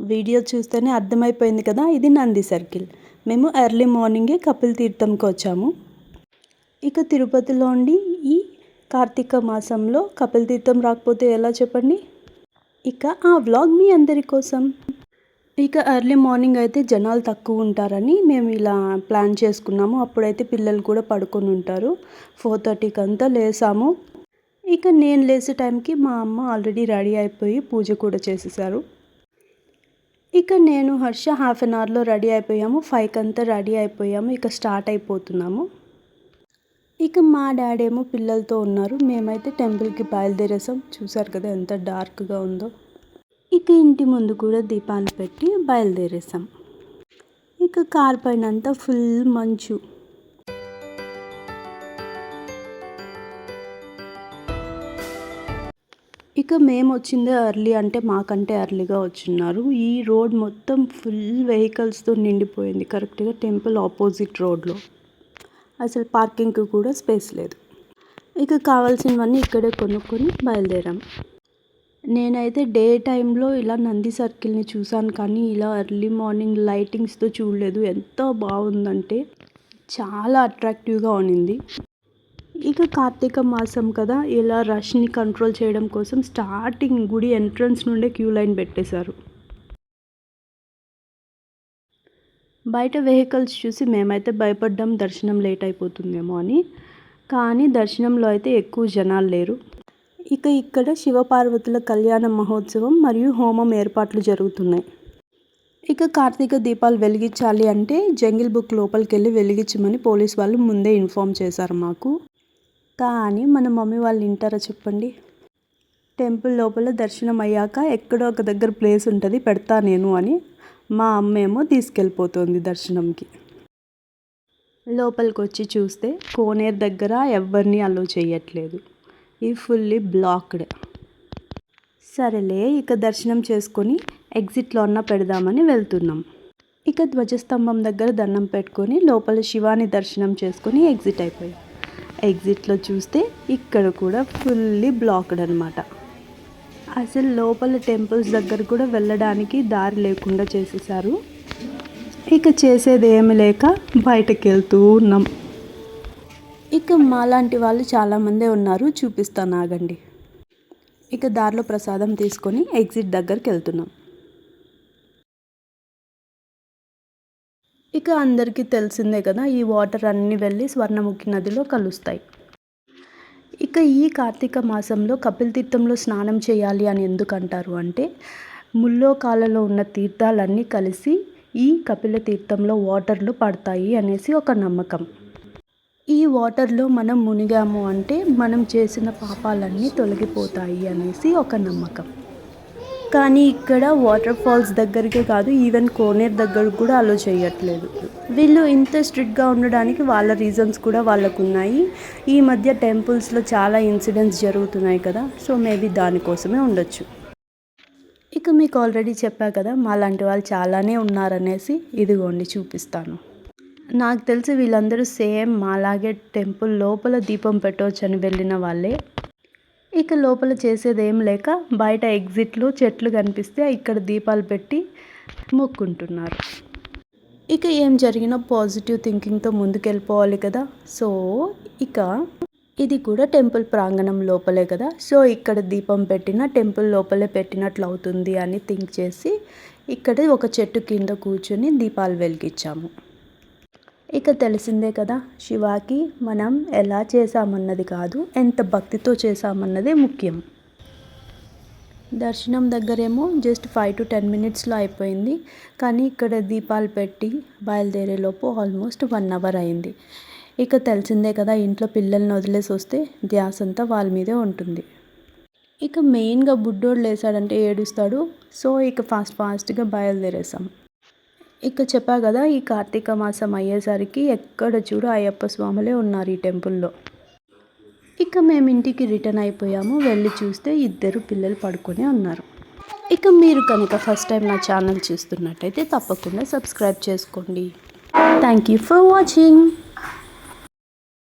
Video చూస్తేనే అర్థమైపోయింది కదా, ఇది నంది సర్కిల్. మేము ఎర్లీ మార్నింగే కపిల్ తీర్థంకి వచ్చాము. ఇక తిరుపతిలో ఉండి ఈ కార్తీక మాసంలో కపిల్ తీర్థం రాకపోతే ఎలా చెప్పండి. ఇక ఆ వ్లాగ్ మీ అందరి కోసం. ఇక ఎర్లీ మార్నింగ్ అయితే జనాలు తక్కువ ఉంటారని మేము ఇలా ప్లాన్ చేసుకున్నాము. అప్పుడైతే పిల్లలు కూడా పడుకొని ఉంటారు. 4:30కి అంతా లేసాము. ఇక నేను లేసే టైంకి మా అమ్మ ఆల్రెడీ రెడీ అయిపోయి పూజ కూడా చేసేసారు. ఇక నేను హర్ష హాఫ్ అన్ అవర్లో రెడీ అయిపోయాము. 5కి అంతా రెడీ అయిపోయాము. ఇక స్టార్ట్ అయిపోతున్నాము. ఇక మా డాడీ ఏమో పిల్లలతో ఉన్నారు. మేమైతే టెంపుల్కి బయలుదేరేసాం. చూసారు కదా ఎంత డార్క్గా ఉందో. ఇక ఇంటి ముందు కూడా దీపాలు పెట్టి బయలుదేరేసాం. ఇక కార్ పైన అంతా ఫుల్ మంచు. ఇక మేము వచ్చిందే ఎర్లీ, అంటే మాకంటే ఎర్లీగా వచ్చిన్నారు. ఈ రోడ్ మొత్తం ఫుల్ వెహికల్స్తో నిండిపోయింది. కరెక్ట్గా టెంపుల్ ఆపోజిట్ రోడ్లో అసలు పార్కింగ్కి కూడా స్పేస్ లేదు. ఇక కావాల్సినవన్నీ ఇక్కడే కొనుక్కొని బయలుదేరాం. నేనైతే డే టైంలో ఇలా నంది సర్కిల్ని చూసాను, కానీ ఇలా ఎర్లీ మార్నింగ్ లైటింగ్స్తో చూడలేదు. ఎంత బాగుందంటే చాలా అట్రాక్టివ్గా ఉన్నింది. ఇక కార్తీక మాసం కదా, ఇలా రష్ని కంట్రోల్ చేయడం కోసం స్టార్టింగ్ గుడి ఎంట్రన్స్ నుండే క్యూ లైన్ పెట్టేశారు. బయట వెహికల్స్ చూసి మేమైతే భయపడ్డాం దర్శనం లేట్ అయిపోతుందేమో అని. కానీ దర్శనంలో అయితే ఎక్కువ జనాలు లేరు. ఇక ఇక్కడ శివపార్వతుల కళ్యాణ మహోత్సవం మరియు హోమం ఏర్పాట్లు జరుగుతున్నాయి. ఇక కార్తీక దీపాలు వెలిగించాలి అంటే జంగిల్ బుక్ లోపలికి వెళ్ళి వెలిగించమని పోలీస్ వాళ్ళు ముందే ఇన్ఫామ్ చేశారు మాకు. కానీ మన మమ్మీ వాళ్ళు వింటారా చెప్పండి. టెంపుల్ లోపల దర్శనం అయ్యాక ఎక్కడో ఒక దగ్గర ప్లేస్ ఉంటుంది పెడతా నేను అని మా అమ్మేమో తీసుకెళ్ళిపోతుంది దర్శనంకి. లోపలికి వచ్చి చూస్తే కోనేరు దగ్గర ఎవరిని అలో చేయట్లేదు. ఈ ఫుల్లీ బ్లాక్డ్. సరేలే ఇక దర్శనం చేసుకొని ఎగ్జిట్లో అన్న పెడదామని వెళ్తున్నాం. ఇక ధ్వజస్తంభం దగ్గర దండం పెట్టుకొని లోపల శివాని దర్శనం చేసుకొని ఎగ్జిట్ అయిపోయాం. ఎగ్జిట్లో చూస్తే ఇక్కడ కూడా ఫుల్లీ బ్లాక్డ్ అనమాట. అసలు లోపల టెంపుల్స్ దగ్గర కూడా వెళ్ళడానికి దారి లేకుండా చేసేసారు. ఇక చేసేది ఏమి లేక బయటకు వెళ్తూ ఉన్నాం. ఇక మాలాంటి వాళ్ళు చాలామందే ఉన్నారు, చూపిస్తాను ఆగండి. ఇక దారిలో ప్రసాదం తీసుకొని ఎగ్జిట్ దగ్గరికి వెళ్తున్నాం. ఇక అందరికీ తెలిసిందే కదా, ఈ వాటర్ అన్నీ వెళ్ళి స్వర్ణముఖి నదిలో కలుస్తాయి. ఇక ఈ కార్తీక మాసంలో కపిల్ తీర్థంలో స్నానం చేయాలి అని ఎందుకు అంటారు అంటే, ముల్లోకాలలో ఉన్న తీర్థాలన్నీ కలిసి ఈ కపిల తీర్థంలో వాటర్లో పడతాయి అనేసి ఒక నమ్మకం. ఈ వాటర్లో మనం మునిగాము అంటే మనం చేసిన పాపాలన్నీ తొలగిపోతాయి అనేసి ఒక నమ్మకం. కానీ ఇక్కడ వాటర్ ఫాల్స్ దగ్గరికే కాదు, ఈవెన్ కోనేరు దగ్గర కూడా అలో చేయట్లేదు. వీళ్ళు ఇంత స్ట్రిక్ట్గా ఉండడానికి వాళ్ళ రీజన్స్ కూడా వాళ్ళకు ఉన్నాయి. ఈ మధ్య టెంపుల్స్లో చాలా ఇన్సిడెంట్స్ జరుగుతున్నాయి కదా, సో మేబీ దానికోసమే ఉండొచ్చు. ఇక మీకు ఆల్రెడీ చెప్పా కదా మాలాంటి వాళ్ళు చాలానే ఉన్నారనేసి. ఇదిగోండి చూపిస్తాను. నాకు తెలిసి వీళ్ళందరూ సేమ్ మాలాగే టెంపుల్ లోపల దీపం పెట్టవచ్చు అని వెళ్ళిన వాళ్ళే. ఇక లోపల చేసేది ఏం లేక బయట ఎగ్జిట్లో చెట్లు కనిపిస్తే ఇక్కడ దీపాలు పెట్టి మొక్కుంటున్నారు. ఇక ఏం జరిగినా పాజిటివ్ థింకింగ్తో ముందుకెళ్ళిపోవాలి కదా. సో ఇక ఇది కూడా టెంపుల్ ప్రాంగణం లోపలే కదా, సో ఇక్కడ దీపం పెట్టిన టెంపుల్ లోపలే పెట్టినట్లు అవుతుంది అని థింక్ చేసి ఇక్కడ ఒక చెట్టు కింద కూర్చొని దీపాలు వెలిగించాము. ఇక తెలిసిందే కదా, శివాకి మనం ఎలా చేసామన్నది కాదు, ఎంత భక్తితో చేసామన్నదే ముఖ్యం. దర్శనం దగ్గరేమో జస్ట్ 5 to 10 minutesలో అయిపోయింది. కానీ ఇక్కడ దీపాలు పెట్టి బయలుదేరేలోపు ఆల్మోస్ట్ 1 hour అయింది. ఇక తెలిసిందే కదా, ఇంట్లో పిల్లల్ని వదిలేసి వస్తే ధ్యాస అంతా వాళ్ళ మీదే ఉంటుంది. ఇక మెయిన్గా బుడ్డోడు లేసాడంటే ఏడుస్తాడు. సో ఇక ఫాస్ట్గా బయలుదేరేసాం. ఇక చెప్పా కదా, ఈ కార్తీక మాసం అయ్యేసరికి ఎక్కడ చూడు అయ్యప్ప స్వాములే ఉన్నారు ఈ టెంపుల్లో. ఇక మేము ఇంటికి రిటర్న్ అయిపోయాము. వెళ్ళి చూస్తే 2 పిల్లలు పడుకొని ఉన్నారు. ఇక మీరు కనుక ఫస్ట్ టైం నా ఛానల్ చూస్తున్నట్టయితే తప్పకుండా సబ్స్క్రైబ్ చేసుకోండి. Thank you for watching.